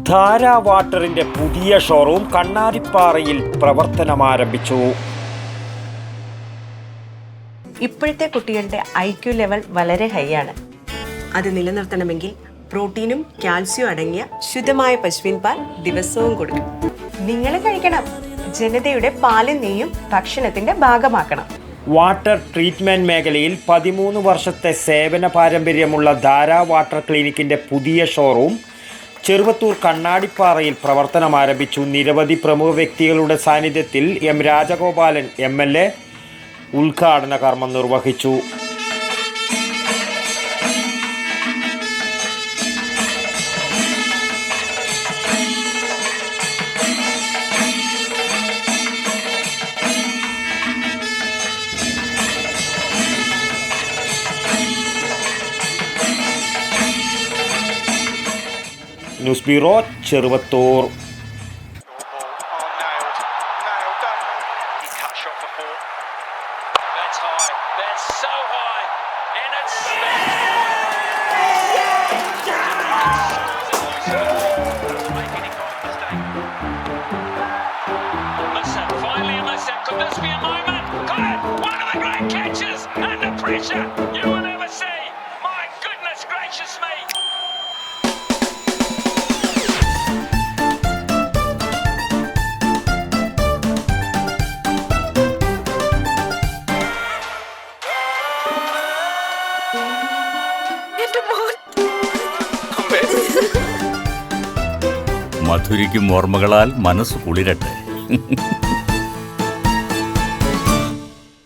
ധാര വാട്ടറിന്റെ പുതിയ ഷോറൂം കണ്ണാടിപ്പാറയിൽ പ്രവർത്തനമാരംഭിച്ചു. ഇപ്പോഴത്തെ കുട്ടികളുടെ IQ ലെവൽ വളരെ ഹൈ ആണ്. അത് നിലനിർത്തണമെങ്കിൽ പ്രോട്ടീനും കാൽസ്യവും അടങ്ങിയ ശുദ്ധമായ പശുവിൻ പാൽ ദിവസവും കൊടുക്കും. നിങ്ങൾ കഴിക്കണം. ജനതയുടെ പാലും നെയ്യും ഭക്ഷണത്തിന്റെ ഭാഗമാക്കണം. വാട്ടർ ട്രീറ്റ്മെന്റ് മേഖലയിൽ 13 വർഷത്തെ സേവന പാരമ്പര്യമുള്ള ധാര വാട്ടർ ക്ലിനിക്കിന്റെ പുതിയ ഷോറൂം ചെറുവത്തൂർ കണ്ണാടിപ്പാറയിൽ പ്രവർത്തനമാരംഭിച്ചു. നിരവധി പ്രമുഖ വ്യക്തികളുടെ സാന്നിധ്യത്തിൽ M. രാജഗോപാലൻ MLA ഉദ്ഘാടന കർമ്മം നിർവഹിച്ചു. News bureau, Cheruvathur. You will never see. My goodness gracious me. മധുരിക്കും ഓർമ്മകളാൽ മനസ്സ് കുളിരട്ടെ.